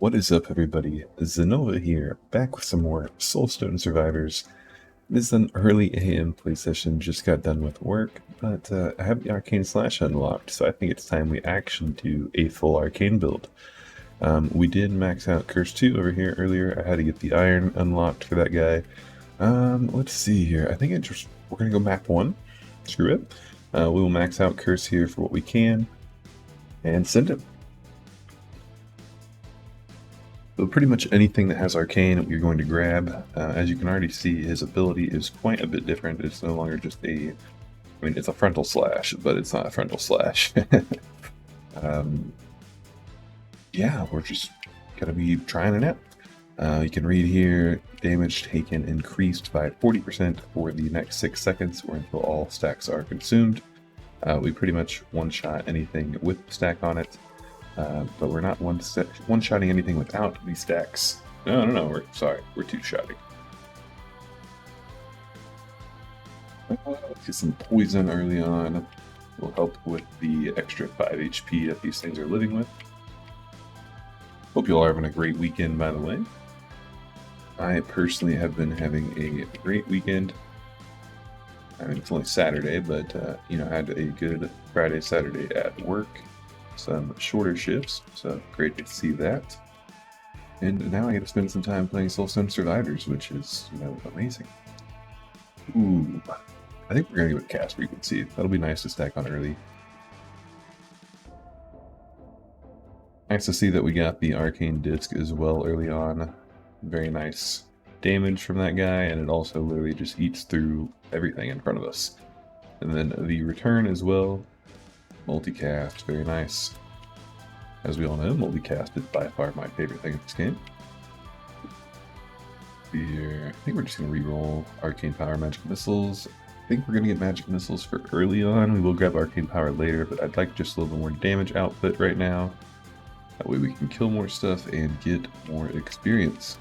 What is up, everybody? Zenova here, back with some more Soulstone Survivors. This is an early AM play session, just got done with work, but I have the Arcane Slash unlocked, so I think it's time we actually do a full Arcane build. We did max out Curse 2 over here earlier. I had to get the Iron unlocked for that guy. Let's see here. I think we're going to go map 1. Screw it. We will max out Curse here for what we can, and send him. So pretty much anything that has Arcane you're going to grab. As you can already see, his ability is quite a bit different. It's no longer just it's a frontal slash, but it's not a frontal slash. Yeah, we're just gonna be trying it out. You can read here, damage taken increased by 40% for the next 6 seconds or until all stacks are consumed. We pretty much one-shot anything with the stack on it. But we're not one-shotting anything without these stacks. No, we're two-shotting. Let's get some poison early on. Will help with the extra 5 HP that these things are living with. Hope you all are having a great weekend, by the way. I personally have been having a great weekend. I mean, it's only Saturday, but I had a good Friday, Saturday at work. Some shorter shifts, so great to see that. And now I get to spend some time playing Soulstone Survivors, which is, amazing. Ooh, I think we're gonna go with cast frequency. That'll be nice to stack on early. Nice to see that we got the Arcane Disc as well early on. Very nice damage from that guy, and it also literally just eats through everything in front of us. And then the return as well. Multicast, very nice. As we all know, multicast is by far my favorite thing in this game. Here, I think we're just going to reroll Arcane Power Magic Missiles. I think we're going to get Magic Missiles for early on. We will grab Arcane Power later, but I'd like just a little bit more damage output right now. That way we can kill more stuff and get more experience.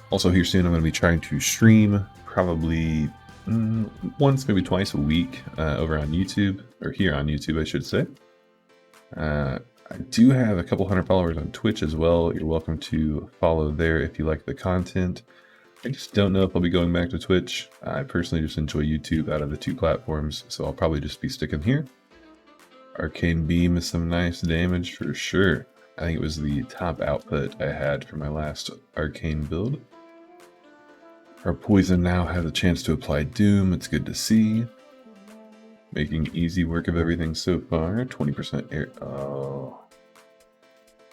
Also here soon I'm going to be trying to stream probably once, maybe twice a week over on YouTube, or here on YouTube, I should say. I do have a couple hundred followers on Twitch as well. You're welcome to follow there if you like the content. I just don't know if I'll be going back to Twitch. I personally just enjoy YouTube out of the two platforms, so I'll probably just be sticking here. Arcane Beam is some nice damage for sure. I think it was the top output I had for my last Arcane build. Our poison now has a chance to apply Doom. It's good to see. Making easy work of everything so far. 20% air. Oh.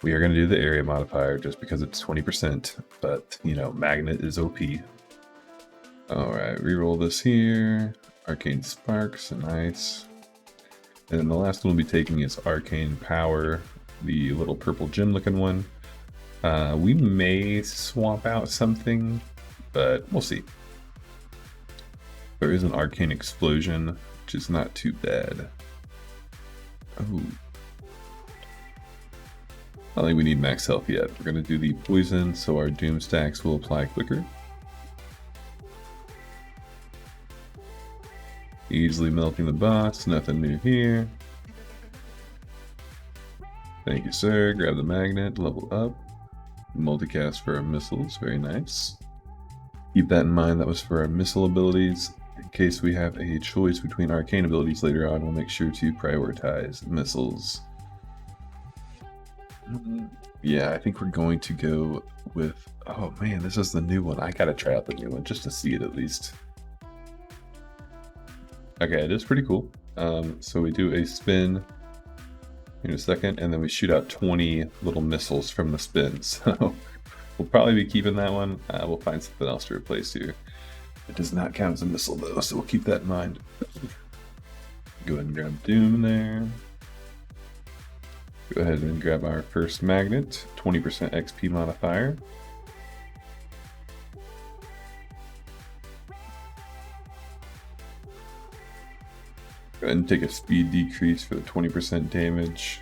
We are going to do the area modifier just because it's 20%. But, Magnet is OP. Alright, reroll this here. Arcane Sparks. Nice. And then the last one we'll be taking is Arcane Power. The little purple gem looking one. We may swap out something, but we'll see. There is an Arcane Explosion, which is not too bad. Oh. I don't think we need max health yet. We're going to do the poison, so our doom stacks will apply quicker. Easily melting the boss, nothing new here. Thank you, sir. Grab the magnet, level up. Multicast for our missiles, very nice. Keep that in mind, that was for our missile abilities. In case we have a choice between arcane abilities later on, we'll make sure to prioritize missiles. Yeah, I think we're going to go with... Oh man, this is the new one. I gotta try out the new one just to see it at least. Okay, it is pretty cool. So we do a spin in a second, and then we shoot out 20 little missiles from the spin. So we'll probably be keeping that one. We'll find something else to replace here. It does not count as a missile though, so we'll keep that in mind. Go ahead and grab Doom there. Go ahead and grab our first magnet, 20% XP modifier. Go ahead and take a speed decrease for the 20% damage.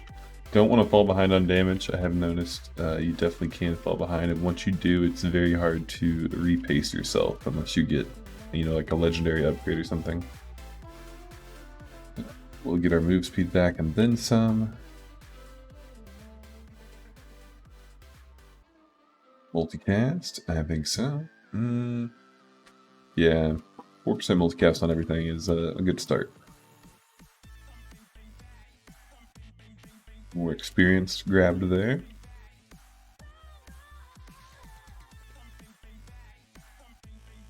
Don't want to fall behind on damage. I have noticed you definitely can fall behind, and once you do, it's very hard to repace yourself unless you get, like a legendary upgrade or something. We'll get our move speed back and then some. Multicast? I think so. Yeah, 4% multicast on everything is a good start. More experience grabbed there.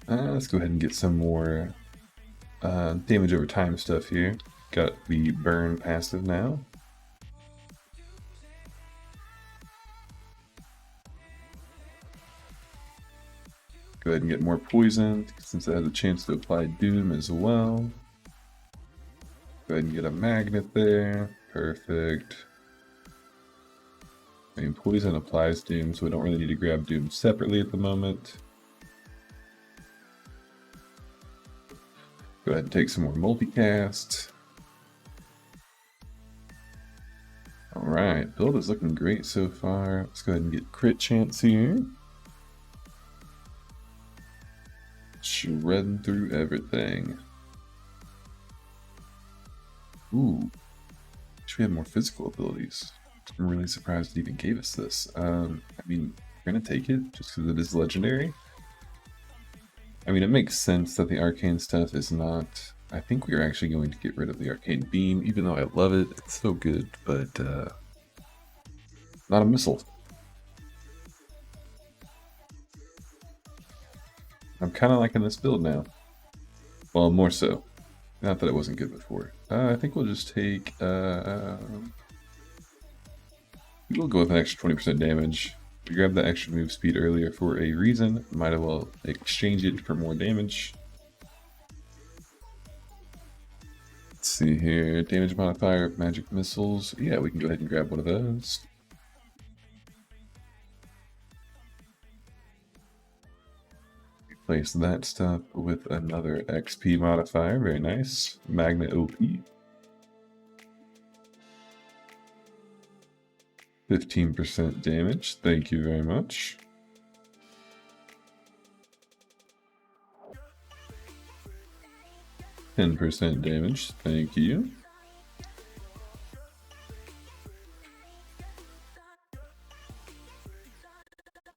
Let's go ahead and get some more damage over time stuff here. Got the burn passive now. Go ahead and get more poison, since it has a chance to apply doom as well. Go ahead and get a magnet there. Perfect. I mean, poison applies doom, so we don't really need to grab doom separately at the moment. Go ahead and take some more multicast. Alright, build is looking great so far. Let's go ahead and get crit chance here. Shredding through everything. Ooh. Wish we had more physical abilities. I'm really surprised it even gave us this. I mean, we're gonna take it just because it is legendary. I mean, it makes sense that the Arcane stuff is not... I think we are actually going to get rid of the Arcane Beam, even though I love it. It's so good, but not a missile. I'm kind of liking this build now. Well, more so. Not that it wasn't good before. I think we'll just take... we'll go with an extra 20% damage. We grabbed the extra move speed earlier for a reason. Might as well exchange it for more damage. Let's see here. Damage modifier, magic missiles. Yeah, we can go ahead and grab one of those. Replace that stuff with another XP modifier. Very nice. Magnet OP. 15% damage. Thank you very much. %10 damage. Thank you.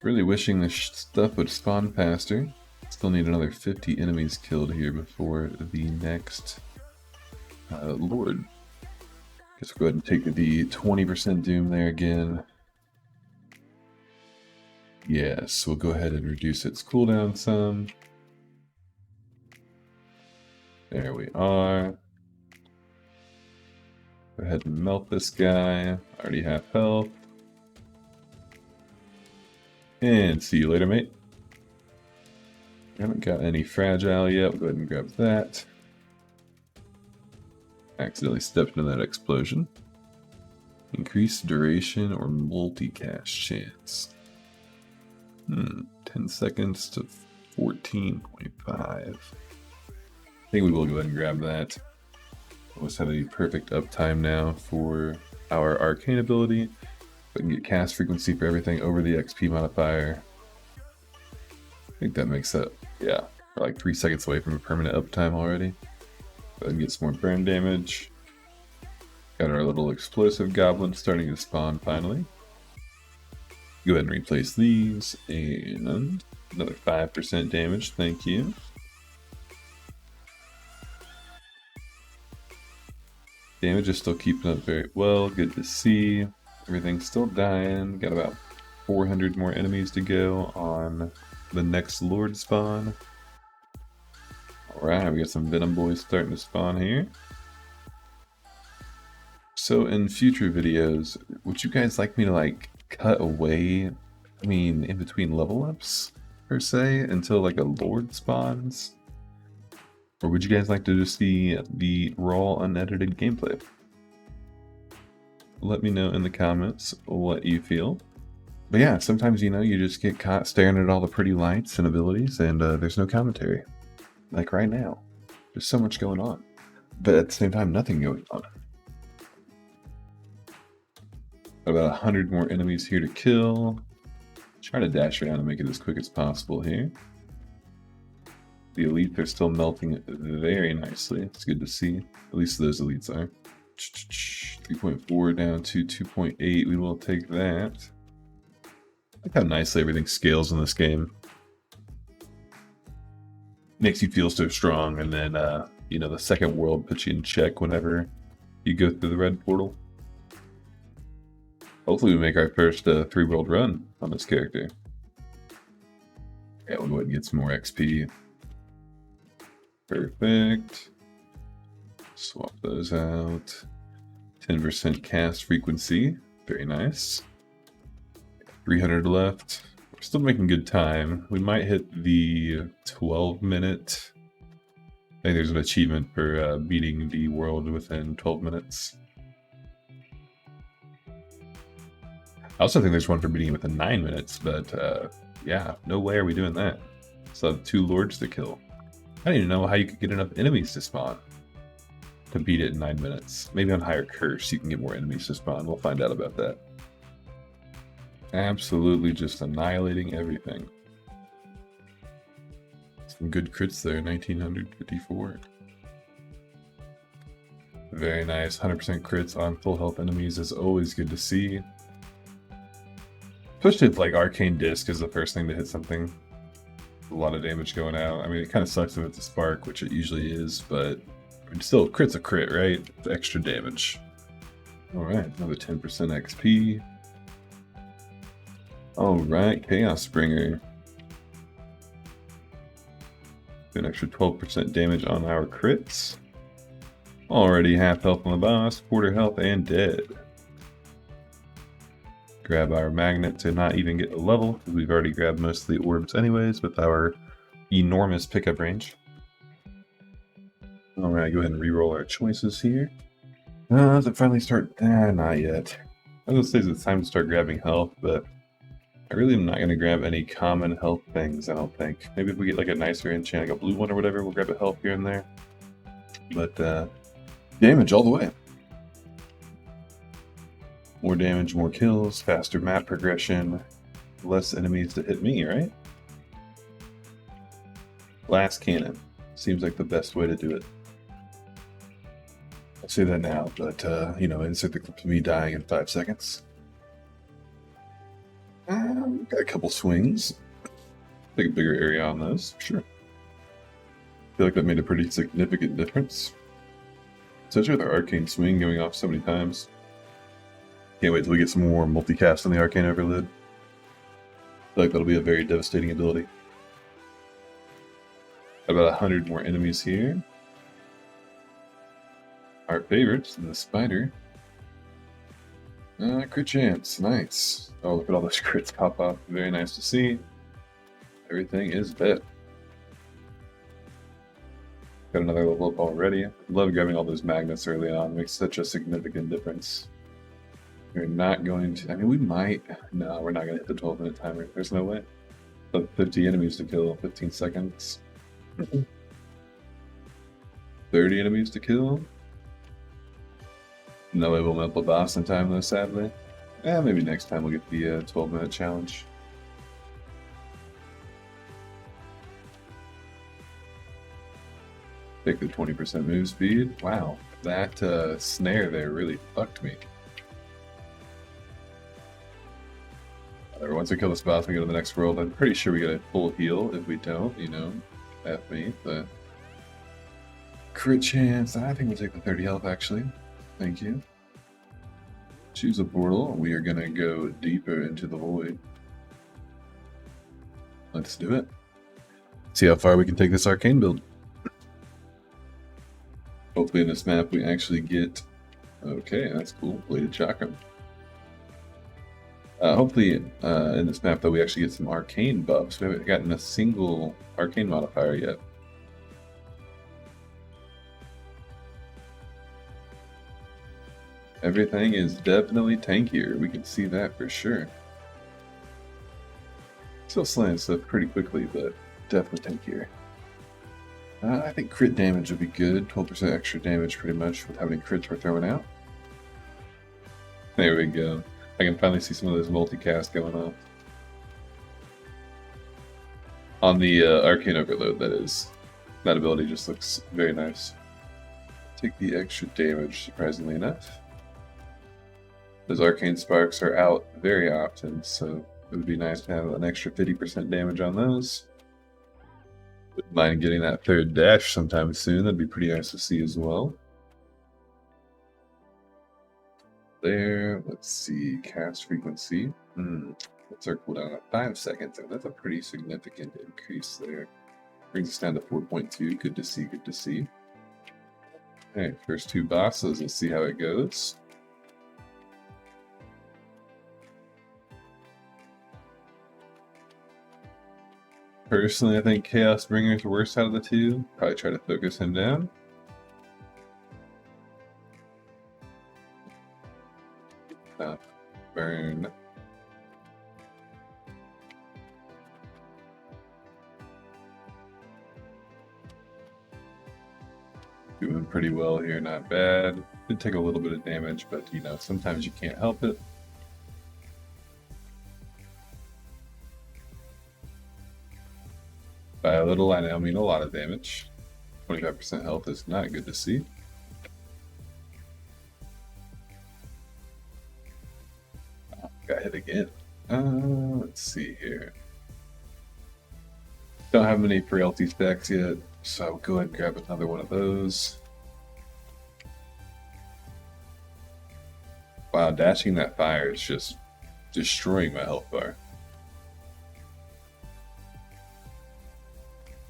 Really wishing this stuff would spawn faster. Still need another 50 enemies killed here before the next Lord. Guess we'll go ahead and take the 20% doom there again. Yes, we'll go ahead and reduce its cooldown some. There we are. Go ahead and melt this guy. Already half health. And see you later, mate. Haven't got any fragile yet. We'll go ahead and grab that. Accidentally stepped into that explosion. Increased duration or multicast chance. 10 seconds to 14.5. I think we will go ahead and grab that. Almost have a perfect uptime now for our Arcane ability. We can get cast frequency for everything over the XP modifier. I think that makes that, yeah, we're like 3 seconds away from a permanent uptime already. Go ahead and get some more burn damage. Got our little explosive goblin starting to spawn finally. Go ahead and replace these, and another 5% damage, thank you. Damage is still keeping up very well, good to see. Everything's still dying, got about 400 more enemies to go on the next Lord spawn. Alright, we got some Venom Boys starting to spawn here. So in future videos, would you guys like me to like cut away, I mean in between level ups per se, until like a Lord spawns? Or would you guys like to just see the raw unedited gameplay? Let me know in the comments what you feel. But yeah, sometimes, you know, you just get caught staring at all the pretty lights and abilities and there's no commentary. Like right now. There's so much going on. But at the same time, nothing going on. About 100 more enemies here to kill. Try to dash around and make it as quick as possible here. The elites are still melting very nicely. It's good to see. At least those elites are. 3.4 down to 2.8. We will take that. Look how nicely everything scales in this game. Makes you feel so strong, and then, you know, the second world puts you in check whenever you go through the red portal. Hopefully we make our first 3-world run on this character. Yeah, we'll go ahead and get some more XP. Perfect. Swap those out. 10% cast frequency. Very nice. 300 left. We're still making good time. We might hit the 12-minute. I think there's an achievement for beating the world within 12 minutes. I also think there's one for beating it within 9 minutes, but yeah, no way are we doing that. So I have 2 lords to kill. I don't even know how you could get enough enemies to spawn to beat it in 9 minutes. Maybe on higher curse you can get more enemies to spawn. We'll find out about that. Absolutely just annihilating everything. Some good crits there, 1954. Very nice, 100% crits on full health enemies is always good to see. Especially if like Arcane Disc is the first thing to hit something. A lot of damage going out. I mean, it kind of sucks if it's a spark, which it usually is, but I mean, still, crit's a crit, right? It's extra damage. Alright, another 10% XP. Alright, Chaos Springer. An extra 12% damage on our crits. Already half health on the boss, quarter health, and dead. Grab our magnet to not even get a level, because we've already grabbed most of the orbs anyways with our enormous pickup range. Alright, go ahead and re-roll our choices here. Does it finally start? Not yet. I was gonna say it's time to start grabbing health, but I really am not going to grab any common health things, I don't think. Maybe if we get like a nicer enchant, like a blue one or whatever, we'll grab a health here and there. But damage all the way. More damage, more kills, faster map progression, less enemies to hit me, right? Last cannon. Seems like the best way to do it. I'll say that now, but you know, insert the clip of me dying in 5 seconds. Got a couple swings. Take a bigger area on those, sure. Feel like that made a pretty significant difference. Especially with our Arcane swing going off so many times. Can't wait till we get some more multicast on the Arcane Overload. Feel like that'll be a very devastating ability. About 100 more enemies here. Our favorites, the spider. Crit chance, nice. Oh, look at all those crits pop up. Very nice to see. Everything is dead. Got another level up already. Love grabbing all those magnets early on. Makes such a significant difference. We're not going to... I mean, we might... No, we're not going to hit the 12-minute timer. There's no way. But 50 enemies to kill, 15 seconds. 30 enemies to kill. No way we'll melt the boss in time though, sadly. Maybe next time we'll get the 12-minute challenge. Take the 20% move speed. Wow, that snare there really fucked me. Once we kill this boss, we go to the next world. I'm pretty sure we get a full heal. If we don't, you know, F me. But crit chance. I think we'll take the 30 health actually. Thank you. Choose a portal. We are gonna go deeper into the void. Let's do it. See how far we can take this arcane build. Hopefully in this map we actually get... Okay, that's cool. Bladed chakra. Hopefully in this map though we actually get some arcane buffs. We haven't gotten a single arcane modifier yet. Everything is definitely tankier. We can see that for sure. Still slaying stuff pretty quickly, but definitely tankier. I think crit damage would be good. 12% extra damage pretty much with how many crits we're throwing out. There we go. I can finally see some of those multicast going on. On the Arcane Overload, that is. That ability just looks very nice. Take the extra damage, surprisingly enough. Those arcane sparks are out very often, so It would be nice to have an extra 50% damage on those. Wouldn't mind getting that third dash sometime soon. That'd be pretty nice to see as well. There, let's see, cast frequency. What's our cooldown at 5 seconds? And that's a pretty significant increase there. Brings us down to 4.2. Good to see, good to see. Alright, first two bosses, let's see how it goes. Personally, I think Chaos Bringer is the worst out of the two. Probably try to focus him down. Burn. Doing pretty well here, not bad. Did take a little bit of damage, but you know, sometimes you can't help it. By a little, I now mean a lot of damage. 25% health is not good to see. Oh, got hit again. Let's see here. Don't have many frailty stacks yet, so I'll go ahead and grab another one of those. Wow, dashing that fire is just destroying my health bar.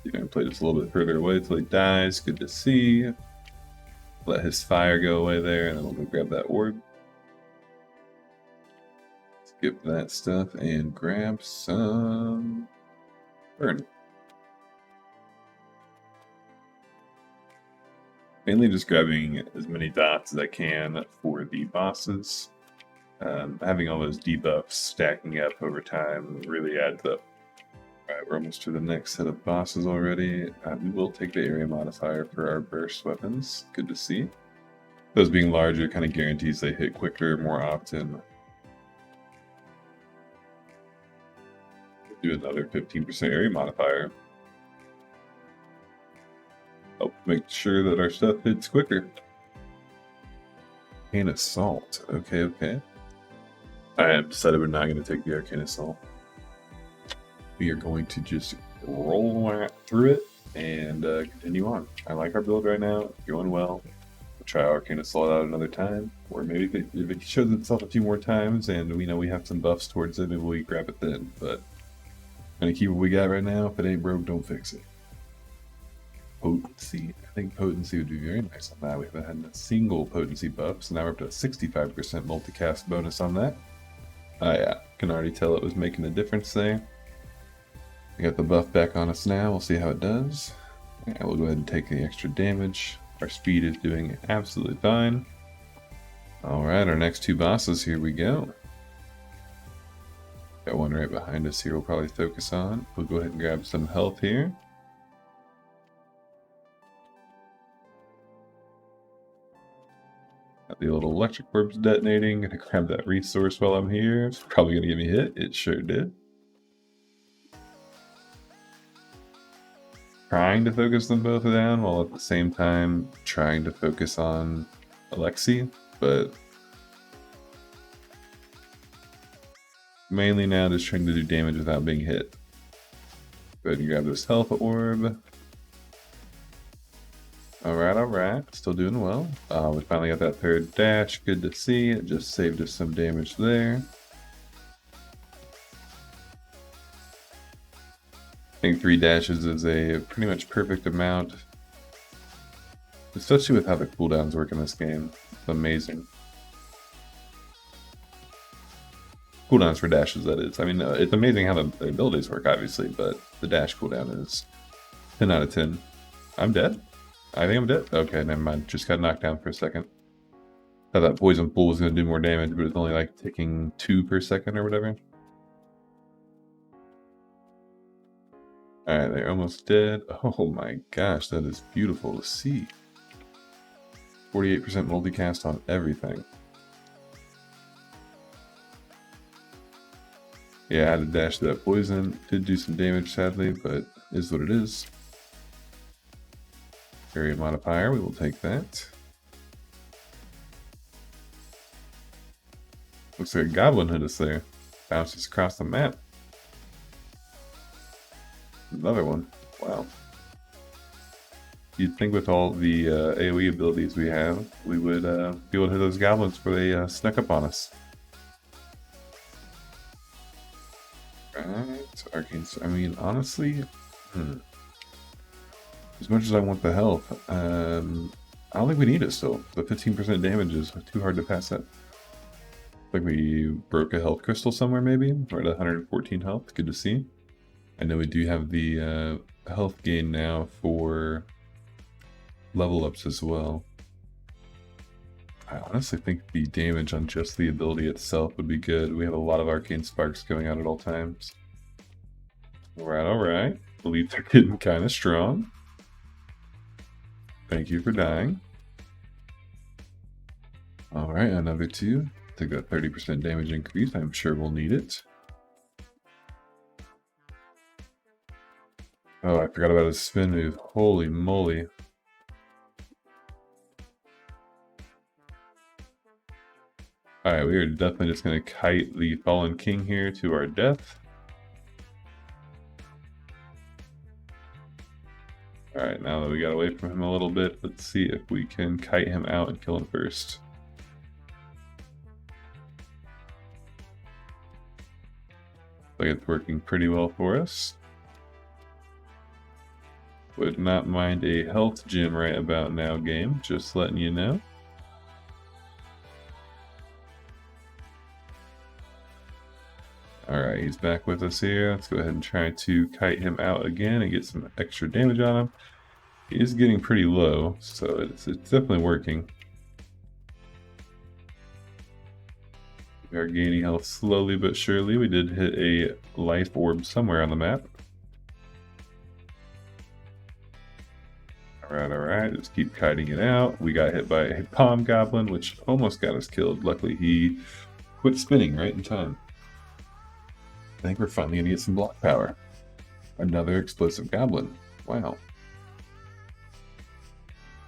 You're gonna play this a little bit further away until he dies. Good to see. Let his fire go away there, and then we'll go grab that orb. Skip that stuff and grab some burn. Mainly just grabbing as many dots as I can for the bosses. Having all those debuffs stacking up over time really adds up. Alright, we're almost to the next set of bosses already. We will take the area modifier for our burst weapons. Good to see. Those being larger kind of guarantees they hit quicker, more often. Do another 15% area modifier. Help make sure that our stuff hits quicker. Arcane Assault. Okay, okay. I decided we're not going to take the Arcane Assault. We are going to just roll right through it and continue on. I like our build right now. It's going well. We'll try Arcane Assault out another time. Or maybe if it shows itself a few more times and we know we have some buffs towards it, maybe we grab it then. But I'm going to keep what we got right now. If it ain't broke, don't fix it. Potency. I think potency would be very nice on that. We haven't had a single potency buff, so now we're up to a 65% multicast bonus on that. Oh yeah, can already tell it was making a difference there. We got the buff back on us now. We'll see how it does. Yeah, we'll go ahead and take the extra damage. Our speed is doing absolutely fine. Alright, our next two bosses, here we go. Got one right behind us here we'll probably focus on. We'll go ahead and grab some health here. Got the little electric orbs detonating. Gonna grab that resource while I'm here. It's probably gonna get me hit. It sure did. Trying to focus them both down while at the same time trying to focus on Alexi, but mainly now just trying to do damage without being hit. Go ahead and grab this health orb. Alright, still doing well. We finally got that third dash, good to see. It just saved us some damage there. I think 3 dashes is a pretty much perfect amount. Especially with how the cooldowns work in this game. It's amazing. Cooldowns for dashes, that is. I mean, it's amazing how the abilities work, obviously, but the dash cooldown is 10 out of 10. I'm dead? I think I'm dead. Okay, never mind. Just got knocked down for a second. Thought that poison pool was going to do more damage, but it's only like taking 2 per second or whatever. Alright, they're almost dead. Oh my gosh, that is beautiful to see. 48% multicast on everything. Yeah, I had to dash that poison. Did do some damage, sadly, but is what it is. Area modifier, we will take that. Looks like a goblin hit us there. Bounces across the map. Another one. Wow. You'd think with all the AoE abilities we have, we would be able to hit those goblins before they snuck up on us. Right, Arcane. I mean, honestly, as much as I want the health, I don't think we need it still. The 15% damage is too hard to pass up. Like we broke a health crystal somewhere, maybe. We're at 114 health. Good to see. I know we do have the health gain now for level ups as well. I honestly think the damage on just the ability itself would be good. We have a lot of arcane sparks going out at all times. Alright, alright. Believe they're getting kind of strong. Thank you for dying. Alright, another 2. Take that 30% damage increase. I'm sure we'll need it. Oh, I forgot about his spin move. Holy moly. Alright, we are definitely just going to kite the Fallen King here to our death. Alright, now that we got away from him a little bit, let's see if we can kite him out and kill him first. Like it's working pretty well for us. Would not mind a health gem right about now, game. Just letting you know. Alright, he's back with us here. Let's go ahead and try to kite him out again and get some extra damage on him. He is getting pretty low, so it's definitely working. We are gaining health slowly but surely. We did hit a life orb somewhere on the map. Alright, let's keep kiting it out. We got hit by a palm goblin, which almost got us killed. Luckily, he quit spinning right in time. I think we're finally gonna get some block power. Another explosive goblin. Wow.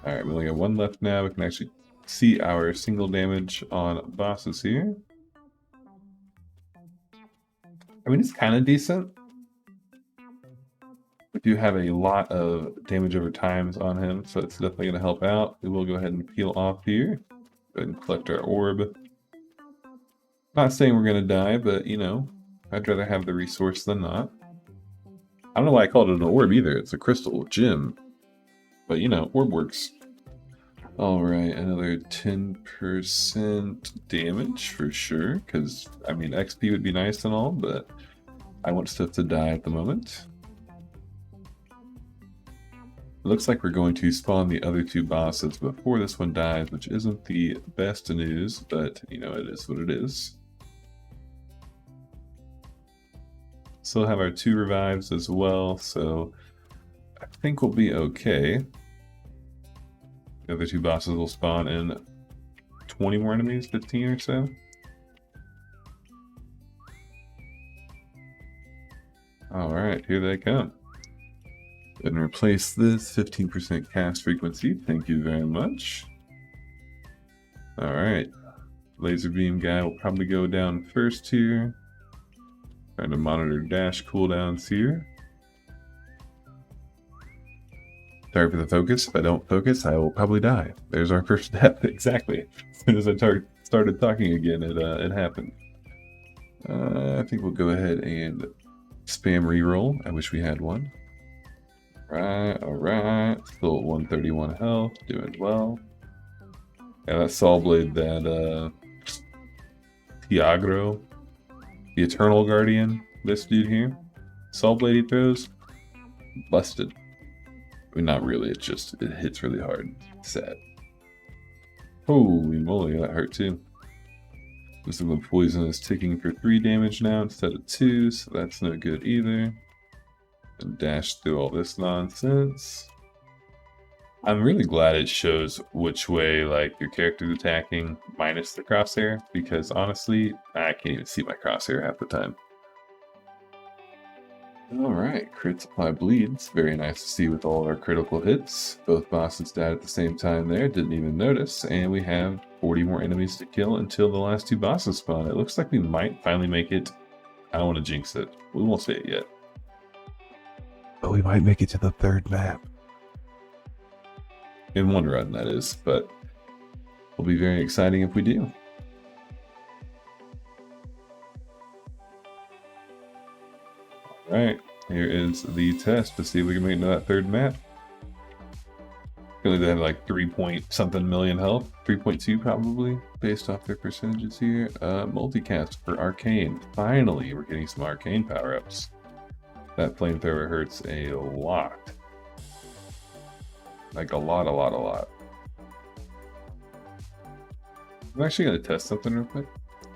Alright, we only got 1 left now. We can actually see our single damage on bosses here. I mean, it's kind of decent. We do have a lot of damage over times on him, so it's definitely going to help out. We will go ahead and peel off here. Go ahead and collect our orb. Not saying we're going to die, but, you know, I'd rather have the resource than not. I don't know why I called it an orb either. It's a crystal gem. But, you know, orb works. Alright, another 10% damage for sure. Because, I mean, XP would be nice and all, but I want stuff to die at the moment. It looks like we're going to spawn the other 2 bosses before this one dies, which isn't the best news, but, you know, it is what it is. Still have our 2 revives as well, so I think we'll be okay. The other 2 bosses will spawn in 20 more enemies, 15 or so. Alright, here they come. And replace this 15% cast frequency. Thank you very much. Alright. Laser beam guy will probably go down first here. Trying to monitor dash cooldowns here. Sorry for the focus. If I don't focus, I will probably die. There's our first death. Exactly. As soon as I started talking again, it happened. I think we'll go ahead and spam reroll. I wish we had one. Alright. Still at 131 health. Doing well. Yeah, that Soulblade, that Tiagro, the Eternal Guardian, this dude here. Soulblade he throws, busted. I mean, not really, it hits really hard. Sad. Holy moly, that hurt too. This one poison is ticking for 3 damage now instead of 2, so that's no good either. And dash through all this nonsense. I'm really glad it shows which way like your character's attacking minus the crosshair, because honestly, I can't even see my crosshair half the time. Alright, crit supply bleeds. Very nice to see with all our critical hits. Both bosses died at the same time there, didn't even notice, and we have 40 more enemies to kill until the last 2 bosses spawn. It looks like we might finally make it I don't want to jinx it. We won't say it yet. But we might make it to the third map. In one run, that is. But it'll be very exciting if we do. Alright, here is the test to see if we can make it to that third map. They have like 3-point-something million health, 3.2 probably, based off their percentages here. Multicast for Arcane. Finally, we're getting some Arcane power-ups. That flamethrower hurts a lot. Like a lot. I'm actually going to test something real quick.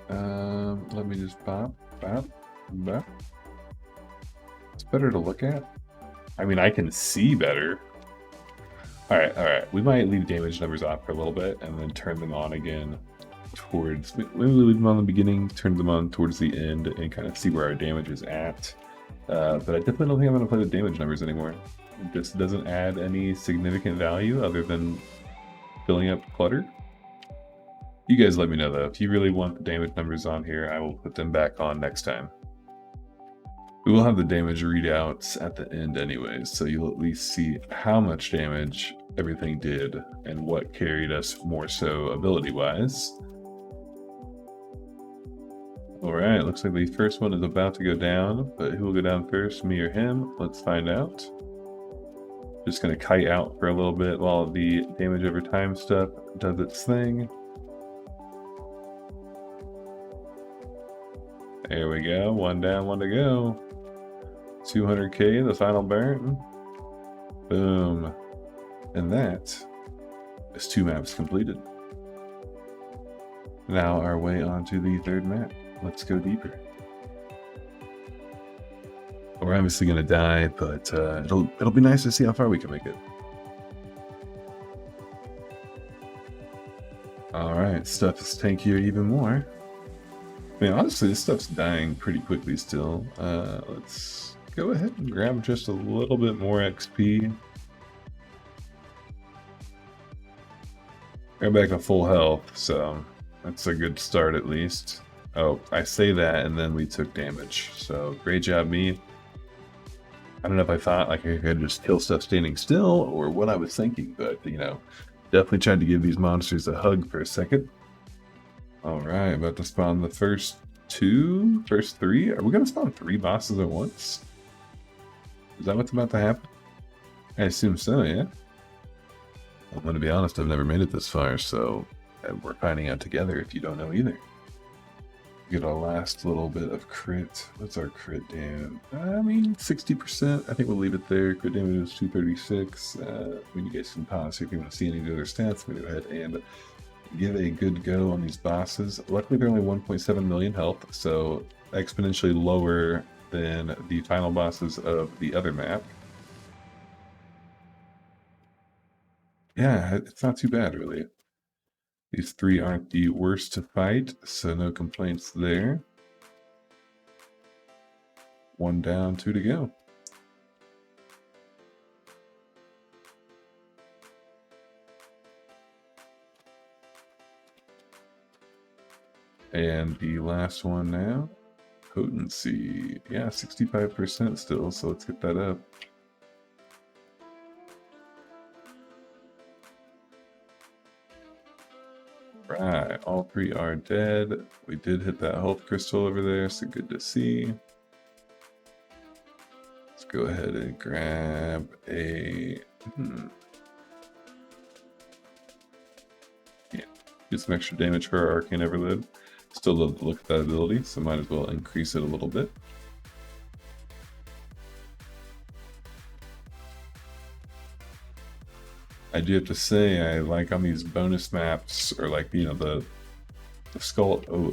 Let me just bop. It's better to look at. I mean, I can see better. Alright. We might leave damage numbers off for a little bit and then turn them on again towards... Maybe we leave them on the beginning, turn them on towards the end, and kind of see where our damage is at. But I definitely don't think I'm going to play with damage numbers anymore. It just doesn't add any significant value other than filling up clutter. You guys let me know though. If you really want the damage numbers on here, I will put them back on next time. We will have the damage readouts at the end anyways, so you'll at least see how much damage everything did and what carried us more so ability-wise. Alright, looks like the first one is about to go down, but who will go down first, me or him? Let's find out. Just gonna kite out for a little bit while the damage over time stuff does its thing. There we go, one down, one to go. 200k, the final burn. Boom. And that is 2 maps completed. Now our way on to the third map. Let's go deeper. We're obviously gonna die, but it'll be nice to see how far we can make it. Alright, stuff is tankier even more. I mean, honestly, this stuff's dying pretty quickly still. Let's go ahead and grab just a little bit more XP. We're back to full health, so that's a good start at least. Oh, I say that and then we took damage, so great job me. I don't know if I thought like I could just kill stuff standing still or what I was thinking, but you know, definitely tried to give these monsters a hug for a second. Alright, about to spawn the first 3? Are we gonna spawn 3 bosses at once? Is that what's about to happen? I assume so, yeah. I'm gonna be honest, I've never made it this far, so we're finding out together if you don't know either. Get our last little bit of crit. What's our crit damage? I mean, 60%. I think we'll leave it there. Crit damage is 236. You guys can pause here if you want to see any of the other stats. I'm gonna go ahead and give a good go on these bosses. Luckily, they're only 1.7 million health, so exponentially lower than the final bosses of the other map. Yeah, it's not too bad, really. These 3 aren't the worst to fight, so no complaints there. 1 down, 2 to go. And the last one now. Potency. Yeah, 65% still, so let's get that up. Right, all 3 are dead. We did hit that health crystal over there, so good to see. Let's go ahead and grab a... Yeah, get some extra damage for our Arcane Overload. Still love the look of that ability, so might as well increase it a little bit. I do have to say, I like on these bonus maps, or like, you know, the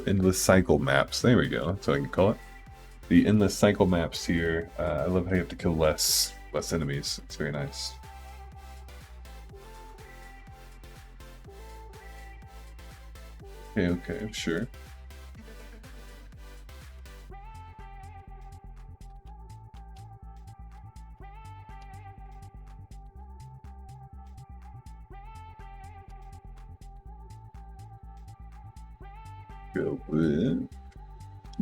endless cycle maps. There we go, that's what I can call it. The endless cycle maps here, I love how you have to kill less enemies. It's very nice. Okay, sure. Go with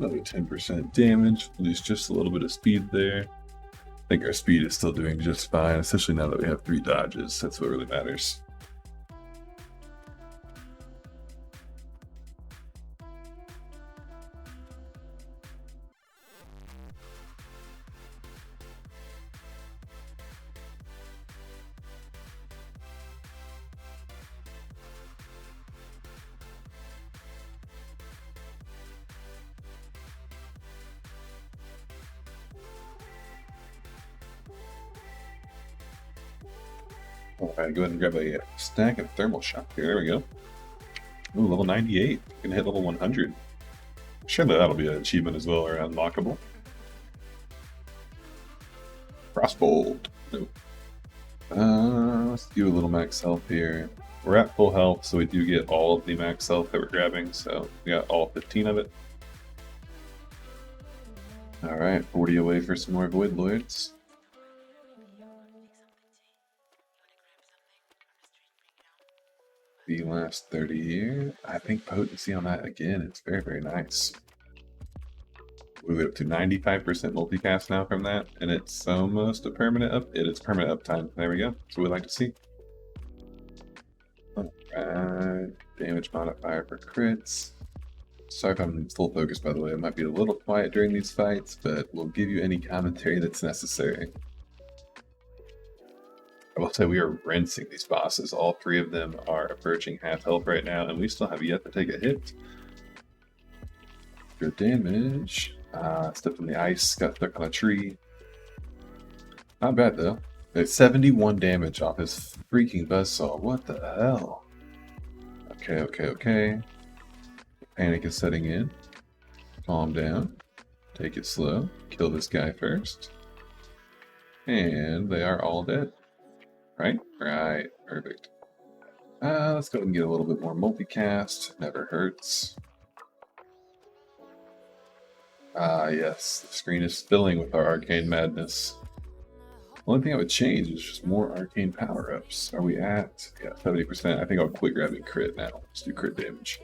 Another 10% damage, lose just a little bit of speed there. I think our speed is still doing just fine, especially now that we have 3 dodges. That's what really matters. Alright, go ahead and grab a stack of thermal shock here. There we go. Ooh, level 98. Gonna hit level 100. Surely that'll be an achievement as well, or unlockable. Crossbolt. Nope. Let's do a little max health here. We're at full health, so we do get all of the max health that we're grabbing, so we got all 15 of it. Alright, 40 away for some more Void Lords. The last 30 here. I think potency on that again, it's very, very nice. We're up to 95% multicast now from that, and it's almost a permanent up. It is permanent uptime. There we go. That's what we like to see. Alright, damage modifier for crits. Sorry if I'm full focus, by the way. I might be a little quiet during these fights, but we'll give you any commentary that's necessary. I will say we are rinsing these bosses. All 3 of them are approaching half health right now, and we still have yet to take a hit. Good damage. Stepped in the ice, got stuck on a tree. Not bad though. It's 71 damage off his freaking buzzsaw. What the hell? Okay. Panic is setting in. Calm down. Take it slow. Kill this guy first. And they are all dead. Right? Right. Perfect. Let's go ahead and get a little bit more multicast. Never hurts. Yes. The screen is filling with our arcane madness. The only thing I would change is just more arcane power-ups. Are we at? Yeah, 70%. I think I'll quit grabbing crit now. Let's do crit damage.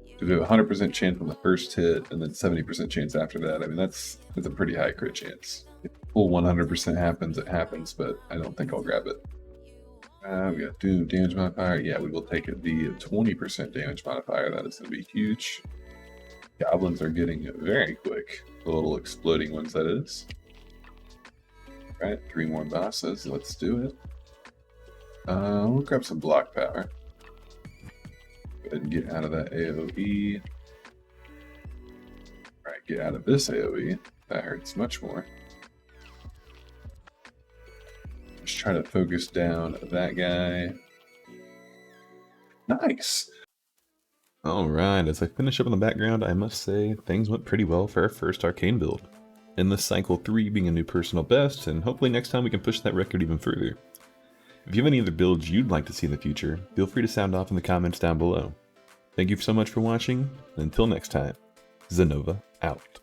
Because we have a 100% chance on the first hit, and then 70% chance after that. I mean, that's a pretty high crit chance. If full 100% happens, it happens, but I don't think I'll grab it. We got Doom damage modifier. Yeah, we will take it. The 20% damage modifier. That is going to be huge. Goblins are getting very quick. The little exploding ones, that is. Alright, 3 more bosses. Let's do it. We'll grab some block power. Go ahead and get out of that AoE. Alright, get out of this AoE. That hurts much more. Just try to focus down that guy. Nice! Alright, as I finish up in the background, I must say things went pretty well for our first Arcane build. Endless Cycle 3 being a new personal best, and hopefully next time we can push that record even further. If you have any other builds you'd like to see in the future, feel free to sound off in the comments down below. Thank you so much for watching, and until next time, Zenova out.